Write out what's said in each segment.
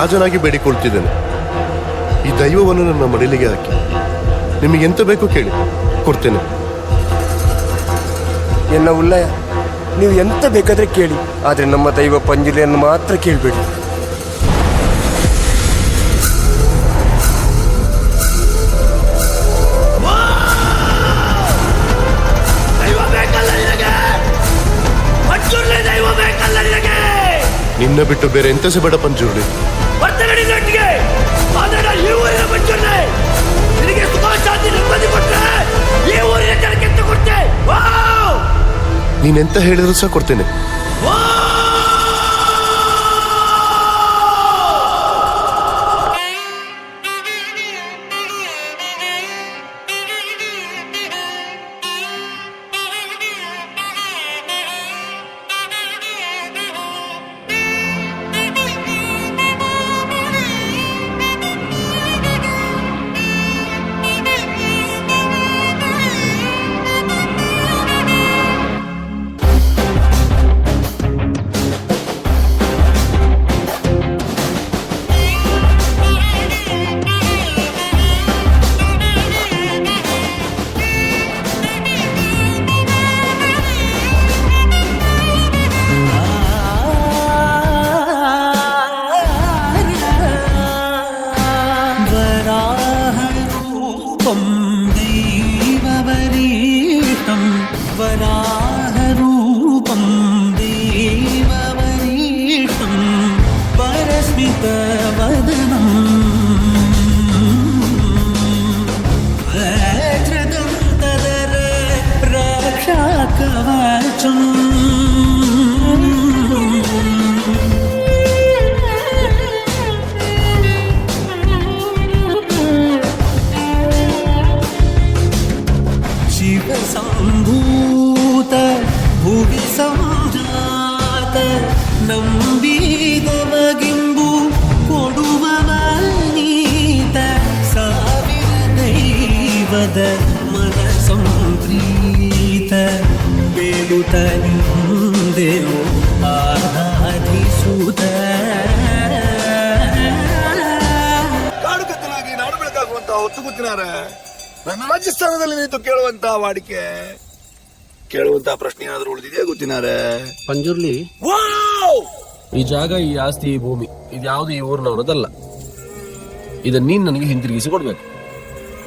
ರಾಜನಾಗಿ ಬೇಡಿಕೊಳ್ತಿದ್ದೇನೆ. ಈ ದೈವವನ್ನು ನನ್ನ ಮಡಿಲಿಗೆ ಹಾಕಿ ನಿಮಗೆ ಎಂತ ಬೇಕೋ ಕೇಳಿ ಕೊಡ್ತೇನೆ. ಎನ್ನ ಉಲ್ಲಯ, ನೀವು ಎಂತ ಬೇಕಾದ್ರೆ ಕೇಳಿ, ಆದರೆ ನಮ್ಮ ದೈವ ಪಂಜುಲಿಯನ್ನು ಮಾತ್ರ ಕೇಳಬೇಡಿ. ನಿನ್ನ ಬಿಟ್ಟು ಬೇರೆ ಎಂತ ಬೇಡ ಪಂಜುರ್ಲಿ. ನೀನೆಂತ ಹೇಳಿದ್ರು ಸಹ ಕೊಡ್ತೇನೆ. वराहरूपं देववरीष्टं परस्मितवदनं वज्रदं तदर रक्षाकवचम् ಭುವಿ ಸಂಜಾತ ನಂಬಿದವಗಿಂಬು ಕೊಡುವವ ನೀತ ಸಾವಿರ ದೈವದ ಮನ ಸಂಪ್ರೀತ ಬೇಡುತ್ತ ನಿಂದೆವು ಆರಾಧಿಸುತ್ತ. ಕಾಡು ಕತ್ತಲಾಗಿ ನಾಡು ಬೆಳಕಾಗುವಂತ ಹೊತ್ತು ಕೂತಿನಾರೆ ನನ್ನ ರಾಜಸ್ಥಾನದಲ್ಲಿ ನಿಂತು ಕೇಳುವಂತ ವಾಡಿಕೆ ಕೇಳುವಂತ ಪ್ರಶ್ನೆ ಏನಾದ್ರು ಉಳಿದಿದೆಯಾ ಗೊತ್ತಿನಾರೆ? ಪಂಜುರ್ಲಿ, ಈ ಜಾಗ, ಈ ಆಸ್ತಿ, ಈ ಭೂಮಿ ಇದ್ಯಾವುದು ಈ ಊರಿನವರದಲ್ಲ. ಇದನ್ನ ನೀನ್ ನನಗೆ ಹಿಂತಿರುಗಿಸಿ ಕೊಡ್ಬೇಕು.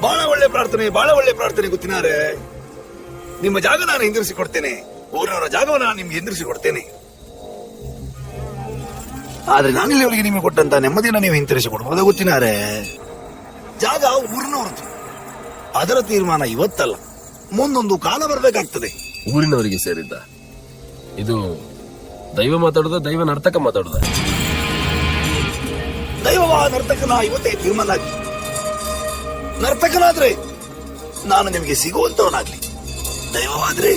ಬಹಳ ಒಳ್ಳೆ ಪ್ರಾರ್ಥನೆ ಗೊತ್ತಿನಾರೆ. ನಿಮ್ಮ ಜಾಗ ನಾನು ಹಿಂದಿರಿಸಿ ಕೊಡ್ತೇನೆ, ಊರಿನವರ ಜಾಗವನ್ನು ನಾನು ನಿಮ್ಗೆ ಹಿಂದಿರಿಸಿ ಕೊಡ್ತೇನೆ. ಆದ್ರೆ ನಾನಿಲ್ಲಿವರೆಗೆ ನಿಮಗೆ ಕೊಟ್ಟಂತ ನೆಮ್ಮದಿಯನ್ನು ನೀವು ಹಿಂತಿರಿಸಿ ಕೊಡ್ಬೋದು ಗೊತ್ತಿನಾರೆ. ಜಾಗ ಊರಿನವರದ್ದು, ಅದರ ತೀರ್ಮಾನ ಇವತ್ತಲ್ಲ, ಮುಂದೊಂದು ಕಾಲ ಬರಬೇಕಾಗ್ತದೆ. ಊರಿನವರಿಗೆ ಸೇರಿದ್ದ ಇದು ದೈವ ಮಾತಾಡುದ, ದೈವ ನರ್ತಕ ಮಾತಾಡುದ? ದೈವವ ನರ್ತಕನ ಇವತ್ತೇ ತೀರ್ಮಾನ ಆಗ್ಲಿ. ನರ್ತಕನಾದ್ರೆ ನಾನು ನಿಮಗೆ ಸಿಗುವಂತವನಾಗ್ಲಿ, ದೈವವಾದ್ರೆ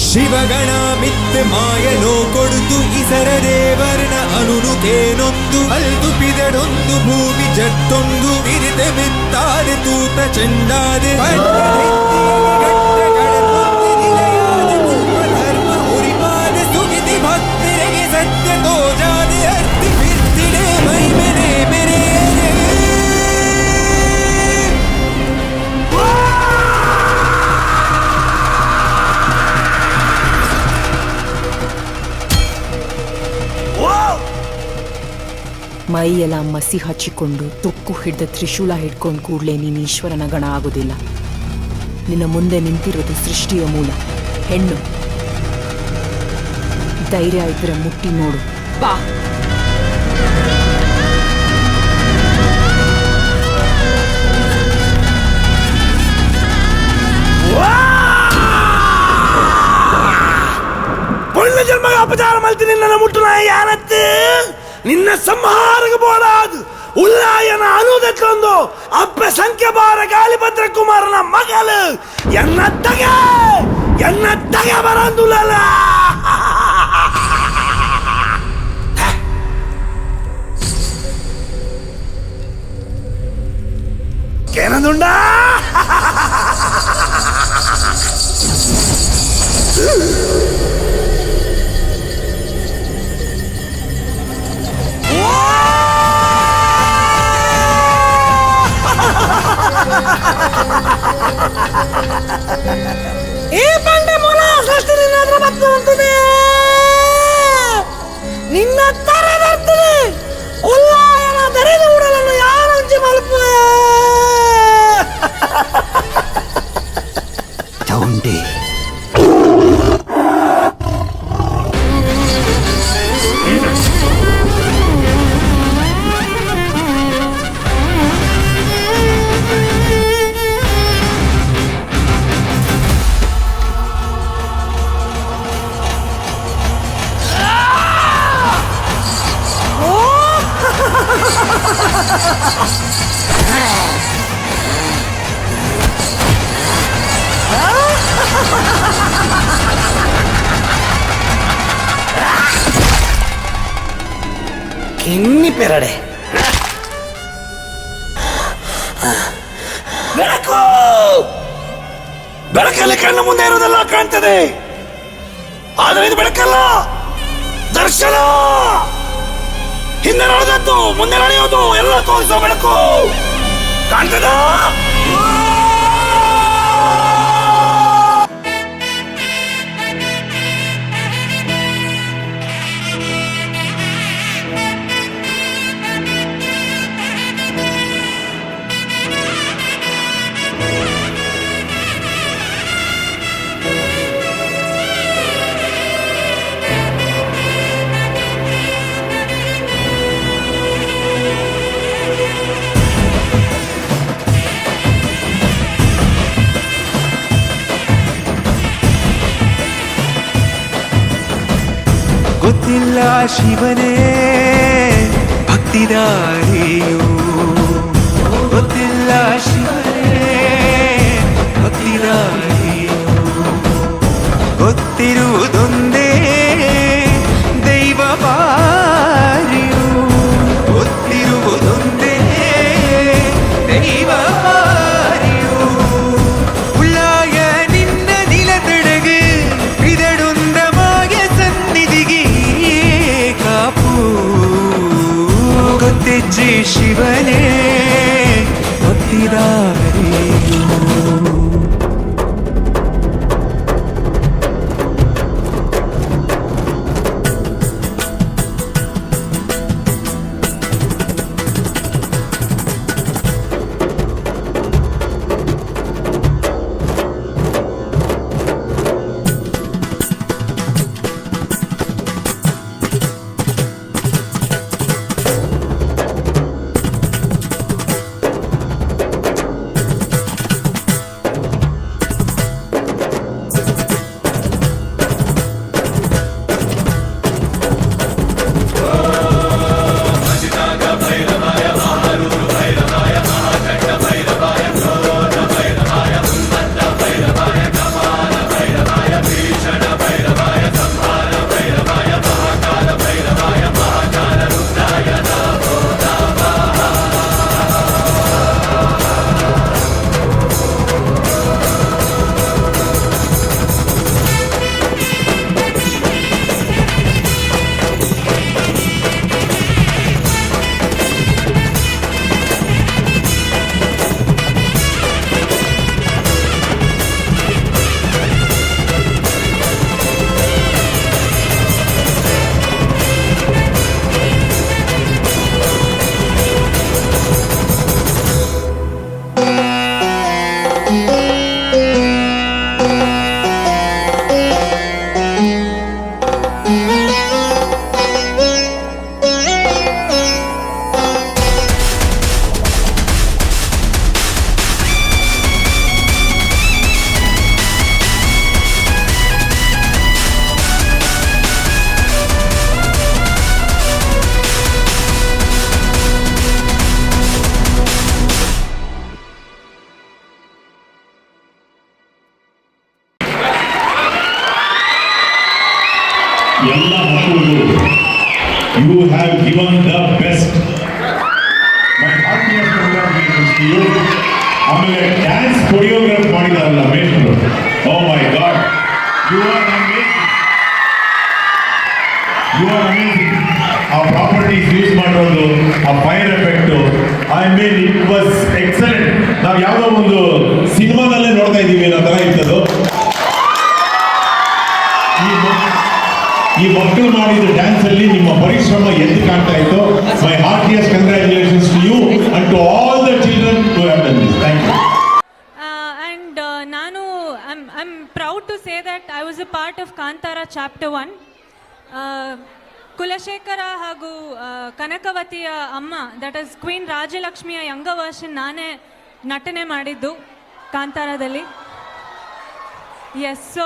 ಶಿವಗಣ ಮಿತ್ ಮಾಯನೋ ಕೊಡುತು ಇಸರ ದೇವರ್ನ ಅನುನುಕೇನೊಂದು ಅಲ್ದು ಪಿದಡೊಂದು ಭೂಮಿ ಜಟ್ಟೊಂದು ಬಿರಿದೆ ಮಿತ್ತಾದೆ ತೂತ ಚೆಂಡಾದೆ ಧರ್ಮ ಉರಿಪಾದೆ ಸುಗಿತಿ ಭಕ್ತರಿಗೆ ಸತ್ಯ ತೋಜಾದೆ ಅರ್ತಿ ಬಿರ್ತಿಡೆ ಮೈ ಮೆರೆ ಮೆರೆ ಮೈಯೆಲ್ಲ ಮಸಿ ಹಚ್ಚಿಕೊಂಡು ತುಕ್ಕು ಹಿಡಿದ ತ್ರಿಶೂಲ ಹಿಡ್ಕೊಂಡು ಕೂಡಲೇ ನೀನು ಈಶ್ವರನ ಗಣ ಆಗೋದಿಲ್ಲ. ನಿನ್ನ ಮುಂದೆ ನಿಂತಿರೋದು ಸೃಷ್ಟಿಯ ಮೂಲ ಹೆಣ್ಣು. ಧೈರ್ಯ ಇದ್ರೆ ಮುಟ್ಟಿ ನೋಡು ಬಾ. ಜನ್ಮ ಅಪಚಾರ ಮಲ್ತಿ ನಿನ್ನ ಮುಟ್ಟುನ ಯಾರತ್ತೆ ನಿನ್ನ ಸಂಹಾರಕ್ಕೆ ಬೋಡಾದು ಉಲ್ಲಾಯನ ಅನುದಕ್ಕೊಂದು ಅಪ್ಪ ಸಂಖ್ಯೆ ಬಾರ ಗಾಳಿಭದ್ರ ಕುಮಾರನ ಮಗಳು ಎನ್ನ ತಗೆ ಬರಂದುಲ್ಲ ಕೇನದುಂಡ ಈ ಬಂಡೆ ಮೂಲ ಸೃಷ್ಟಿ ನಿನ್ನ ಹತ್ರ ಬಂದು ಅಂತದೆ ನಿನ್ನ ತರ ಬರ್ತದೆ ಉಲ್ಲಾಯನ ದರಿದ ಉಡಲನ್ನು ಯಾರು ಹಂಚಿ ಮಲ್ಪುವೆ ಚೌಂಡಿ ಕಿನ್ನಿ ಪೆರಡೆ ಬೆಳಕು ಬೆಳಕಲ್ಲಿ ಕಣ್ಣು ಮುಂದೆ ಇರುವುದೆಲ್ಲ ಕಾಣ್ತದೆ, ಆದರೆ ಇದು ಬೆಳಕಲ್ಲ, ದರ್ಶನ. ಹಿಂದೆ ನಡೆದದ್ದು ಮುಂದೆ ನಡೆಯೋದು ಎಲ್ಲ ತೋರಿಸೋ ಬೆಳಕು ಕಾಣ್ತದ. ಗೊತ್ತಿಲ್ಲ ಶಿವನೇ ಭಕ್ತಿದಾರಿಯು, ಗೊತ್ತಿಲ್ಲ ಶಿವನೇ ಭಕ್ತಿದಾರಿಯು, ಗೊತ್ತಿರುವುದೊಂದೇ ದೈವ ಬಾರಿಯು, ಗೊತ್ತಿರುವುದೊಂದೇ ದೈವ ಬಾರಿಯು. ಉಳ್ಳಾಯ ನಿನ್ನ ನಿಲತಡಗು ಇದಡೊಂದ ಮಾಯ ಸನ್ನಿಧಿಗೆ ಕಾಪು, ಗೊತ್ತಿಜ್ಜಿ ಶಿವನೇ ಭಕ್ತಿದಾರಿಯು. ಎಲ್ಲ ಮಕ್ಕಳಿಗೂ you have given the best. My heartiest congratulations to you. ಆಮೇಲೆ ಡ್ಯಾನ್ಸ್ ಕೊರಿಯೋಗ್ರಾಫ್ ಮಾಡಿದಾರಲ್ಲ ಮೇಷ್ಟ್ರು, oh my god, you are amazing. ಆ ಪ್ರಾಪರ್ಟೀಸ್ ಯೂಸ್ ಮಾಡೋದು, ಆ fire effect, I mean it was excellent. ನಾವು ಯಾವುದೋ ಒಂದು ಸಿನಿಮಾದಲ್ಲೇ ನೋಡ್ತಾ ಇದ್ದೀವಿ ಅನ್ನೋ ಥರ ಇರ್ತದು. ಈ ಮಕ್ಕಳು ಮಾಡಿದ ಡ್ಯಾನ್ಸ್ ಅಲ್ಲಿ ನಿಮ್ಮ ಪರಿಶ್ರಮ ಎದ್ದು ಕಾಣ್ತಾ ಇತ್ತು. My heartiest congratulations to you and to all the children who have done this. Thank you. And I'm proud to say that I was a part of Kantara Chapter 1. Kulashekhara ಹಾಗೂ ಕನಕವತಿಯ ಅಮ್ಮ, ದಟ್ ಇಸ್ ಕ್ವೀನ್ ರಾಜಲಕ್ಷ್ಮಿಯ young version ನಾನೇ ನಟನೆ ಮಾಡಿದ್ದು ಕಾಂತಾರದಲ್ಲಿ. Yes, so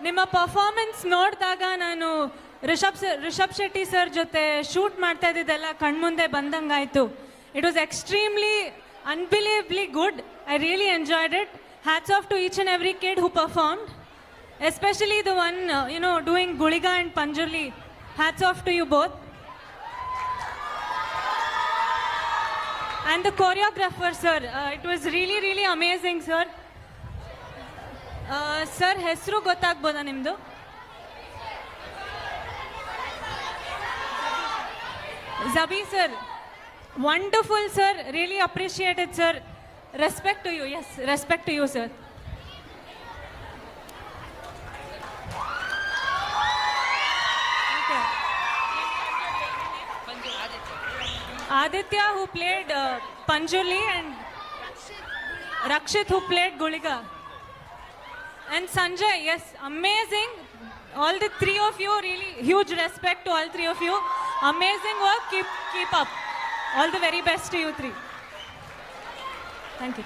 ನಿಮ್ಮ performance ನೋಡಿದಾಗ ನಾನು ರಿಷಬ್ ಶೆಟ್ಟಿ ಸರ್ ಜೊತೆ ಶೂಟ್ ಮಾಡ್ತಾ ಇದ್ದಿದ್ದೆಲ್ಲ ಕಣ್ಮುಂದೆ ಬಂದಂಗಾಯಿತು. It was extremely unbelievably good. I really enjoyed it. Hats off to each and every kid who performed, especially the one doing Guliga and Panjurli. Hats off to you both. And the choreographer, sir, it was really, really amazing, sir. Sir, ಹೆಸರು ಗೊತ್ತಾಗ್ಬೋದಾ ನಿಮ್ಮದು? Zabi, sir. Wonderful, sir. Really appreciated, sir. Respect to you. Yes, respect to you, sir. Aditya, who played Panjuli, and Rakshit, who played Guliga, and Sanjay. Yes, amazing. All the three of you, really huge respect to all three of you. Amazing work. Keep up. All the very best to you three. Thank you.